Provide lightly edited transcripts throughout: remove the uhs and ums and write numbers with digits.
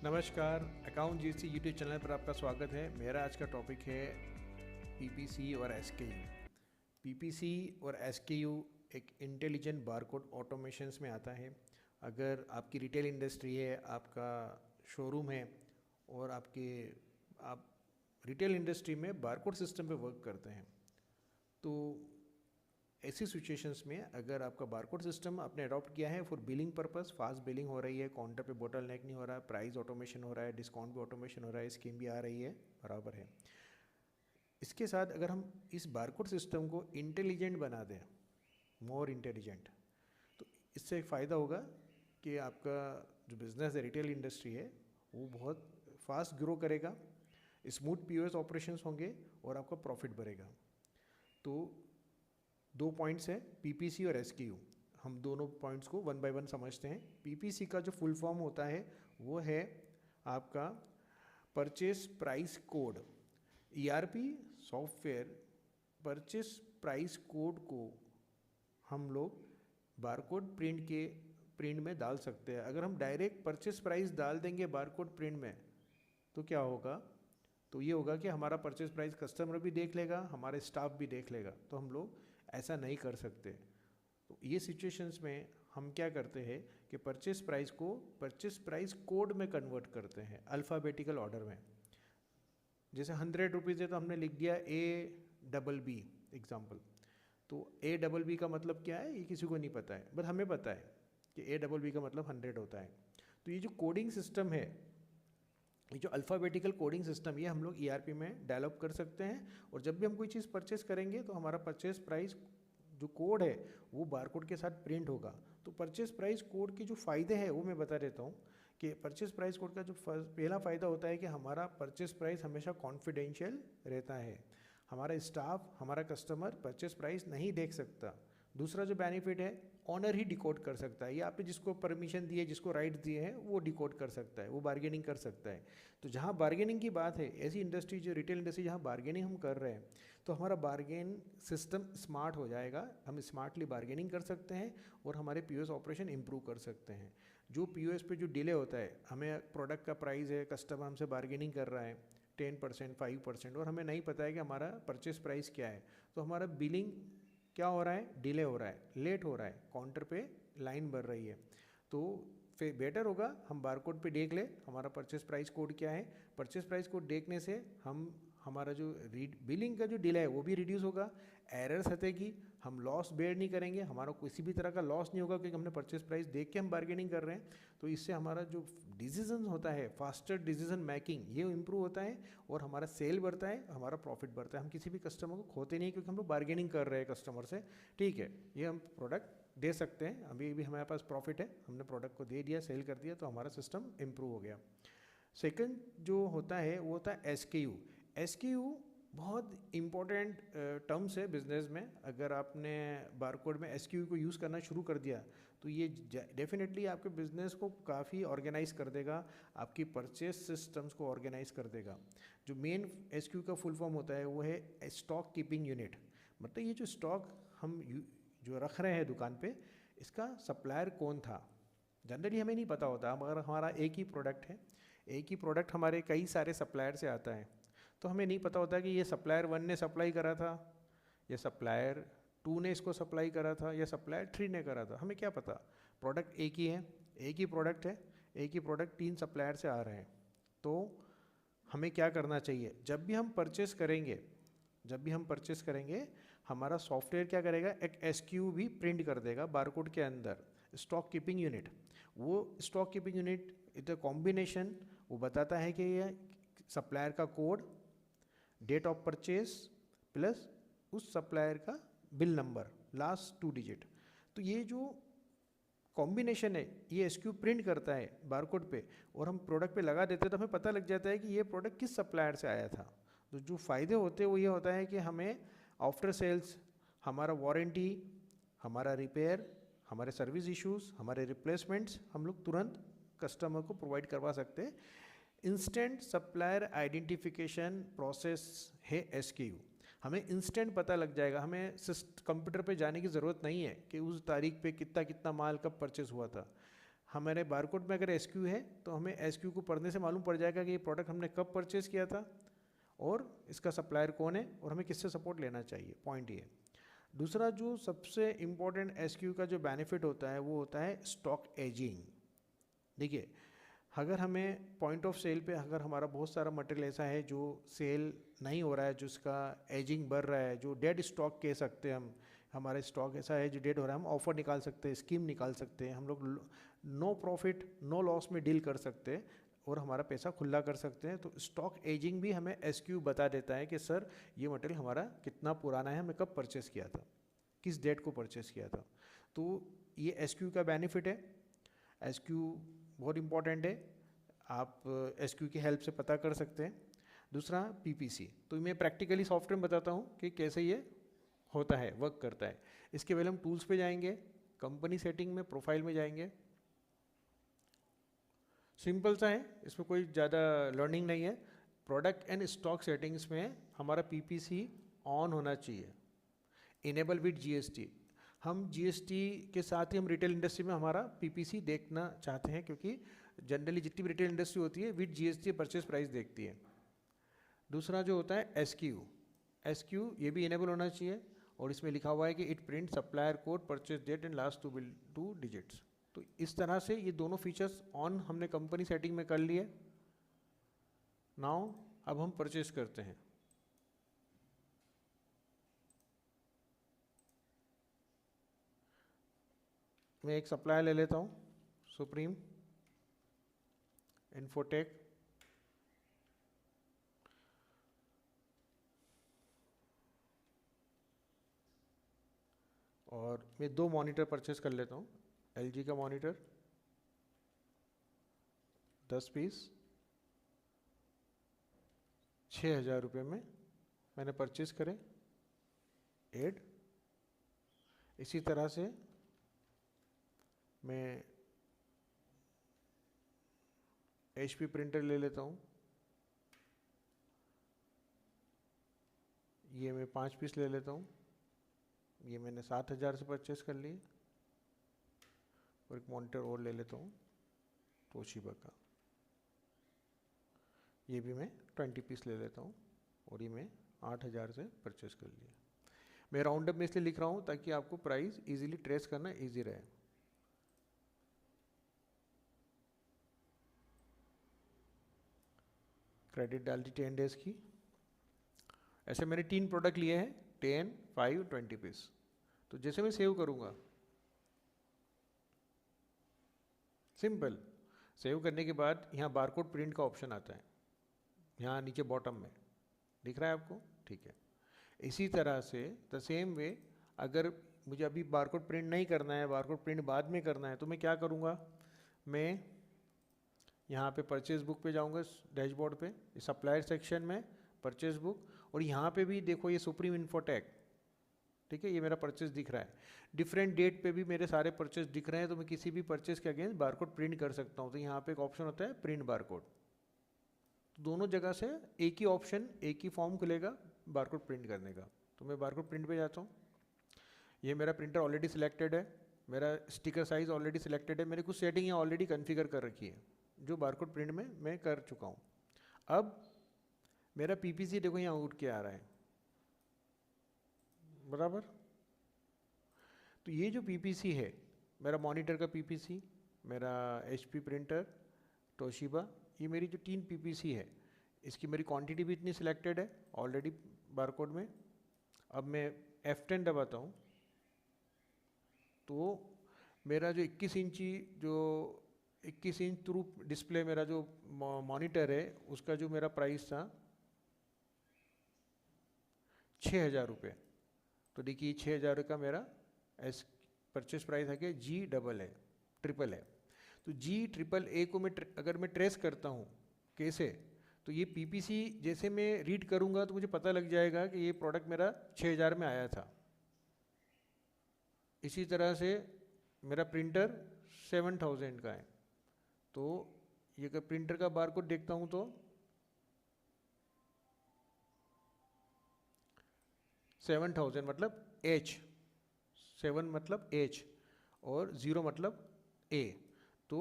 नमस्कार, account GC YouTube channel पर आपका स्वागत है। मेरा आज का टॉपिक है पीपीसी और एसकेयू। पीपीसी और एसकेयू एक इंटेलिजेंट बारकोड ऑटोमेशंस में आता है। अगर आपकी रिटेल इंडस्ट्री है, आपका शोरूम है और आप रिटेल इंडस्ट्री में बारकोड सिस्टम पे वर्क करते हैं, तो ऐसी सिचुएशंस में अगर आपका बारकोड सिस्टम आपने अडॉप्ट किया है for billing purpose, fast billing हो रही है, काउंटर पे बोटल नेक नहीं हो रहा है, प्राइस ऑटोमेशन हो रहा है, डिस्काउंट भी ऑटोमेशन हो रहा है, स्कीम भी आ रही है, बराबर है। इसके साथ अगर हम इस बारकोड सिस्टम को इंटेलिजेंट बना दें, मोर इंटेलिजेंट, तो इससे एक फ़ायदा होगा कि आपका जो बिज़नेस है, रिटेल इंडस्ट्री है, वो बहुत फास्ट ग्रो करेगा, स्मूथ पीओएस ऑपरेशंस होंगे और आपका प्रॉफिट बढ़ेगा। तो दो पॉइंट्स हैं, पीपीसी और एसकेयू। हम दोनों पॉइंट्स को वन बाय वन समझते हैं। पीपीसी का जो फुल फॉर्म होता है वो है आपका purchase price code. ERP software purchase price code को हम लोग बारकोड प्रिंट में डाल सकते हैं। अगर हम डायरेक्ट परचेस प्राइस डाल देंगे बारकोड प्रिंट में तो क्या होगा, तो ये होगा कि हमारा परचेस प्राइस कस्टमर भी देख लेगा, हमारे स्टाफ भी देख लेगा, तो हम लोग ऐसा नहीं कर सकते। तो ये सिचुएशंस में हम क्या करते हैं कि परचेस प्राइस को परचेस प्राइस कोड में कन्वर्ट करते हैं, अल्फ़ाबेटिकल ऑर्डर में। जैसे 100 रुपीज़ है तो हमने लिख दिया ABB एग्जाम्पल। तो ABB का मतलब क्या है ये किसी को नहीं पता है, बट हमें पता है कि ABB का मतलब 100 होता है। तो ये जो कोडिंग सिस्टम है, ये जो अल्फ़ाबेटिकल कोडिंग सिस्टम, ये हम लोग ईआरपी में डेवलप कर सकते हैं। और जब भी हम कोई चीज़ परचेस करेंगे तो हमारा परचेस प्राइस जो कोड है वो बारकोड के साथ प्रिंट होगा। तो परचेस प्राइस कोड के जो फ़ायदे हैं वो मैं बता देता हूँ कि परचेस प्राइस कोड का जो पहला फ़ायदा होता है कि हमारा परचेस प्राइस हमेशा कॉन्फिडेंशियल रहता है। हमारा स्टाफ, हमारा कस्टमर परचेस प्राइस नहीं देख सकता। दूसरा जो बेनिफिट है, ऑनर ही डिकोड कर सकता है, या आपने जिसको परमिशन दी है, जिसको राइट्स दिए हैं, वो डिकोड कर सकता है, वो बार्गेनिंग कर सकता है। तो जहाँ बार्गेनिंग की बात है, ऐसी इंडस्ट्री जो रिटेल इंडस्ट्री जहाँ बार्गेनिंग हम कर रहे हैं, तो हमारा बार्गेन सिस्टम स्मार्ट हो जाएगा। हम स्मार्टली बार्गेनिंग कर सकते हैं और हमारे पीओएस ऑपरेशन इंप्रूव कर सकते हैं। जो पीओएस पे जो डिले होता है, हमें प्रोडक्ट का प्राइस है, कस्टमर हमसे बार्गेनिंग कर रहा है 10%, 5%, और हमें नहीं पता है कि हमारा परचेस प्राइस क्या है, तो हमारा बिलिंग क्या हो रहा है, डिले हो रहा है, लेट हो रहा है, काउंटर पे लाइन बढ़ रही है। तो फिर बेटर होगा हम बारकोड पे देख ले हमारा परचेस प्राइस कोड क्या है। परचेस प्राइस कोड देखने से हमारा जो बिलिंग का जो डिले है वो भी रिड्यूस होगा, एरर्स हटेगी, हम लॉस बेयर नहीं करेंगे, हमारा किसी भी तरह का लॉस नहीं होगा क्योंकि हमने परचेस प्राइस देख के हम बार्गेनिंग कर रहे हैं। तो इससे हमारा जो डिसीजन होता है, फास्टर डिसीजन मेकिंग, ये इम्प्रूव होता है और हमारा सेल बढ़ता है, हमारा प्रॉफिट बढ़ता है। हम किसी भी कस्टमर को खोते नहीं क्योंकि हम लोग बार्गेनिंग कर रहे हैं कस्टमर से। ठीक है, ये हम प्रोडक्ट दे सकते हैं, अभी भी हमारे पास प्रॉफिट है, हमने प्रोडक्ट को दे दिया, सेल कर दिया, तो हमारा सिस्टम इम्प्रूव हो गया। सेकंड जो होता है वो होता है एसकेयू। एसकेयू बहुत इम्पॉर्टेंट टर्म्स है बिजनेस में। अगर आपने बारकोड में एसकेयू को यूज़ करना शुरू कर दिया तो ये डेफिनेटली आपके बिजनेस को काफ़ी ऑर्गेनाइज कर देगा, आपकी परचेस सिस्टम्स को ऑर्गेनाइज कर देगा। जो मेन एसकेयू का फुल फॉर्म होता है वो है स्टॉक कीपिंग यूनिट। मतलब ये जो स्टॉक हम जो रख रहे हैं दुकान पे, इसका सप्लायर कौन था, जनरली हमें नहीं पता होता। अगर हमारा एक ही प्रोडक्ट है, एक ही प्रोडक्ट हमारे कई सारे सप्लायर से आता है, तो हमें नहीं पता होता कि ये सप्लायर 1 ने सप्लाई करा था, या सप्लायर 2 ने इसको सप्लाई करा था, या सप्लायर 3 ने करा था। हमें क्या पता, प्रोडक्ट एक ही है, एक ही प्रोडक्ट है, एक ही प्रोडक्ट 3 सप्लायर से आ रहे हैं। तो हमें क्या करना चाहिए, जब भी हम परचेस करेंगे हमारा सॉफ्टवेयर क्या करेगा, एक एसक्यू भी प्रिंट कर देगा बारकोड के अंदर, स्टॉक कीपिंग यूनिट। वो stock keeping unit it combination वो बताता है कि ये सप्लायर का code, date of purchase plus उस सप्लायर का बिल नंबर, लास्ट 2 डिजिट। तो ये जो कॉम्बिनेशन है ये एसक्यू प्रिंट करता है बारकोड पे और हम प्रोडक्ट पे लगा देते हैं, तो हमें पता लग जाता है कि ये प्रोडक्ट किस सप्लायर से आया था। तो जो फ़ायदे होते हैं वो ये होता है कि हमें आफ्टर सेल्स, हमारा वारंटी, हमारा रिपेयर, हमारे सर्विस इश्यूज़, हमारे रिप्लेसमेंट्स हम लोग तुरंत कस्टमर को प्रोवाइड करवा सकते हैं। इंस्टेंट सप्लायर आइडेंटिफिकेशन प्रोसेस है एसकेयू। हमें इंस्टेंट पता लग जाएगा, हमें कंप्यूटर पे जाने की ज़रूरत नहीं है कि उस तारीख पे कितना कितना माल कब परचेस हुआ था। हमारे बारकोड में अगर एसक्यू है तो हमें एसक्यू को पढ़ने से मालूम पड़ जाएगा कि ये प्रोडक्ट हमने कब परचेज किया था और इसका सप्लायर कौन है और हमें किससे सपोर्ट लेना चाहिए, पॉइंट ये। दूसरा जो सबसे इम्पोर्टेंट एसक्यू का जो बेनिफिट होता है वो होता है स्टॉक एजिंग। देखिए, अगर हमें पॉइंट ऑफ सेल पे अगर हमारा बहुत सारा मटेरियल ऐसा है जो सेल नहीं हो रहा है, जिसका एजिंग बढ़ रहा है, जो डेड स्टॉक कह सकते हैं हम, हमारा स्टॉक ऐसा है जो डेड हो रहा है, हम ऑफर निकाल सकते हैं, स्कीम निकाल सकते हैं, हम लोग नो प्रॉफिट नो लॉस में डील कर सकते हैं और हमारा पैसा खुला कर सकते हैं। तो स्टॉक एजिंग भी हमें एसक्यू बता देता है कि सर ये मटेरियल हमारा कितना पुराना है, हमें कब परचेस किया था, किस डेट को परचेस किया था। तो ये एसक्यू का बेनिफिट है। एसक्यू बहुत इंपॉर्टेंट है, आप एसक्यू की हेल्प से पता कर सकते हैं। दूसरा पीपीसी, तो मैं प्रैक्टिकली सॉफ्टवेयर बताता हूँ कि कैसे ये होता है, वर्क करता है। इसके पहले हम टूल्स पे जाएंगे, कंपनी सेटिंग में प्रोफाइल में जाएंगे। सिंपल सा है, इसमें कोई ज़्यादा लर्निंग नहीं है। प्रोडक्ट एंड स्टॉक सेटिंग्स में हमारा पीपीसी ऑन होना चाहिए, इनेबल विद जीएसटी। हम जीएसटी के साथ ही हम रिटेल इंडस्ट्री में हमारा पीपीसी देखना चाहते हैं, क्योंकि जनरली जितनी भी रिटेल इंडस्ट्री होती है विद जीएसटी परचेज प्राइस देखती है। दूसरा जो होता है एसक्यू, एसक्यू ये भी इनेबल होना चाहिए और इसमें लिखा हुआ है कि it print supplier code, purchase date and last two digits. तो इस तरह से ये दोनों फीचर्स ऑन हमने कंपनी सेटिंग में कर लिए। नाउ अब हम परचेज करते हैं। मैं एक सप्लायर ले लेता हूँ, सुप्रीम इन्फोटेक, और मैं 2 मॉनिटर परचेज कर लेता हूँ। एलजी का मॉनिटर 10 पीस 6,000 रुपये में मैंने परचेज करे, एड। इसी तरह से मैं एचपी प्रिंटर ले लेता हूँ, ये मैं 5 पीस ले लेता हूँ, ये मैंने 7,000 से परचेज कर लिए। और एक मॉनिटर और ले लेता हूँ तोशिबा का, ये भी मैं 20 पीस ले लेता हूँ और ये मैं 8,000 से परचेज कर लिया। मैं राउंड अप में इसलिए लिख रहा हूँ ताकि आपको प्राइस इजीली ट्रेस करना इजी रहे। क्रेडिट डाल दी 10 डेज की। ऐसे मैंने 3 प्रोडक्ट लिए हैं, 10, 5, 20 पीस। तो जैसे मैं सेव करूँगा, सिंपल, सेव करने के बाद यहाँ बारकोड प्रिंट का ऑप्शन आता है, यहाँ नीचे बॉटम में दिख रहा है आपको, ठीक है। इसी तरह से द सेम वे, अगर मुझे अभी बारकोड प्रिंट नहीं करना है, बारकोड प्रिंट बाद में करना है, तो मैं क्या करूँगा, मैं यहाँ पे परचेज बुक पे जाऊँगा, डैशबोर्ड पे सप्लायर सेक्शन में परचेज बुक, और यहाँ पे भी देखो ये सुप्रीम इन्फोटेक, ठीक है, ये मेरा परचेज दिख रहा है। डिफरेंट डेट पे भी मेरे सारे परचेज दिख रहे हैं, तो मैं किसी भी परचेज के अगेंस्ट बारकोड प्रिंट कर सकता हूँ। तो यहाँ पे एक ऑप्शन होता है प्रिंट बारकोड, तो दोनों जगह से एक ही ऑप्शन, एक ही फॉर्म खुलेगा बारकोड प्रिंट करने का। तो मैं बारकोड प्रिंट पे जाता हूँ, ये मेरा प्रिंटर ऑलरेडी सिलेक्टेड है, मेरा स्टिकर साइज ऑलरेडी सिलेक्टेड है, मेरी कुछ सेटिंग यहाँ ऑलरेडी कन्फिगर कर रखी है जो बारकोड प्रिंट में मैं कर चुका हूँ। अब मेरा पीपीसी देखो यहाँ उठ के आ रहा है, बराबर। तो ये जो पीपीसी है, मेरा मॉनिटर का पीपीसी, मेरा एचपी प्रिंटर, तोशिबा, ये मेरी जो 3 पीपीसी है, इसकी मेरी क्वांटिटी भी इतनी सिलेक्टेड है ऑलरेडी बारकोड में। अब मैं F10 दबाता हूँ, तो मेरा जो 21 इंची जो 21 इंच थ्रू डिस्प्ले मेरा जो मॉनिटर है, उसका जो मेरा प्राइस था 6,000 रुपये। तो देखिए 6,000 का मेरा परचेस प्राइस है कि GAA है। तो GAA को मैं अगर मैं ट्रेस करता हूँ कैसे, तो ये पीपीसी जैसे मैं रीड करूँगा तो मुझे पता लग जाएगा कि ये प्रोडक्ट मेरा 6,000 में आया था। इसी तरह से मेरा प्रिंटर 7,000 का है, तो ये प्रिंटर का बारकोड देखता हूँ तो 7,000 मतलब H, 7 मतलब H और 0 मतलब A। तो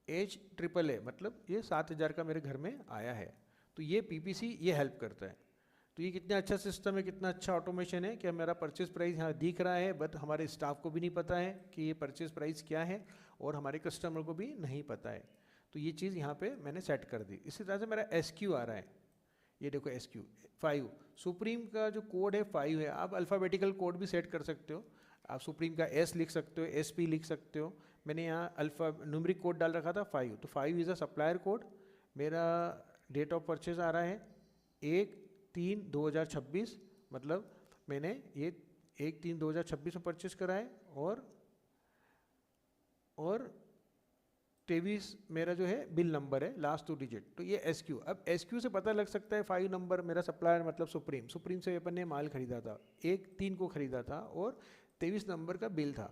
HAAA मतलब ये 7,000 का मेरे घर में आया है। तो ये PPC ये हेल्प करता है। तो ये कितना अच्छा सिस्टम है, कितना अच्छा ऑटोमेशन है कि मेरा परचेज प्राइस यहाँ दिख रहा है, बट हमारे स्टाफ को भी नहीं पता है कि ये परचेज प्राइस क्या है, और हमारे कस्टमर को भी नहीं पता है। तो ये चीज़ यहाँ पे मैंने सेट कर दी। इसी तरह से मेरा SQ आ रहा है, ये देखो SQ 5, सुप्रीम का जो कोड है 5 है। आप अल्फ़ाबेटिकल कोड भी सेट कर सकते हो, आप सुप्रीम का S लिख सकते हो, SP लिख सकते हो। मैंने यहाँ अल्फ़ा न्यूमेरिक कोड डाल रखा था 5, तो 5 इज़ अ सप्लायर कोड। मेरा डेट ऑफ परचेज आ रहा है 1/3/2026, मतलब मैंने ये 1/3/2026 में परचेज करा है, और 23 मेरा जो है बिल नंबर है, लास्ट 2 डिजिट। तो ये SQ, अब SQ से पता लग सकता है 5 नंबर मेरा सप्लायर मतलब सुप्रीम से अपन ने माल खरीदा था, 1/3 को खरीदा था, और 23 नंबर का बिल था।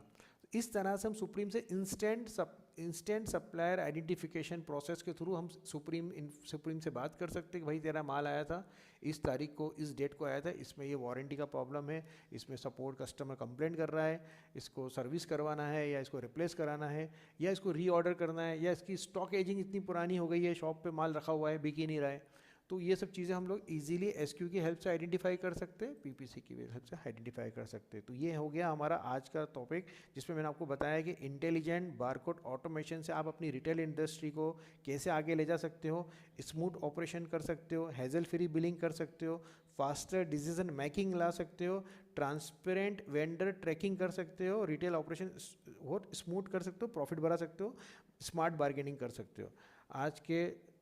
इस तरह से हम सुप्रीम से इंस्टेंट सप्लायर आइडेंटिफिकेशन प्रोसेस के थ्रू हम सुप्रीम से बात कर सकते हैं कि भाई तेरा माल आया था इस तारीख को, इस डेट को आया था, इसमें ये वारंटी का प्रॉब्लम है, इसमें सपोर्ट कस्टमर कंप्लेंट कर रहा है, इसको सर्विस करवाना है, या इसको रिप्लेस कराना है, या इसको रीऑर्डर करना है, या इसकी स्टॉक एजिंग इतनी पुरानी हो गई है, शॉप पे माल रखा हुआ है, बिक ही नहीं रहा है। तो ये सब चीज़ें हम लोग इजीली SQ की हेल्प से आइडेंटिफाई कर सकते हैं, PPC की हेल्प से आइडेंटिफाई कर सकते हैं। तो ये हो गया हमारा आज का टॉपिक, जिसमें मैंने आपको बताया कि इंटेलिजेंट बारकोड ऑटोमेशन से आप अपनी रिटेल इंडस्ट्री को कैसे आगे ले जा सकते हो, स्मूथ ऑपरेशन कर सकते हो, हैजल फ्री बिलिंग कर सकते हो, फास्टर डिसीजन मेकिंग ला सकते हो, ट्रांसपेरेंट वेंडर ट्रैकिंग कर सकते हो, रिटेल ऑपरेशन बहुत स्मूथ कर सकते हो, प्रॉफिट बढ़ा सकते हो, स्मार्ट बार्गेनिंग कर सकते हो। आज के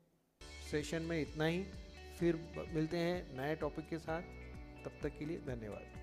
सेशन में इतना ही, फिर मिलते हैं नए टॉपिक के साथ, तब तक के लिए धन्यवाद।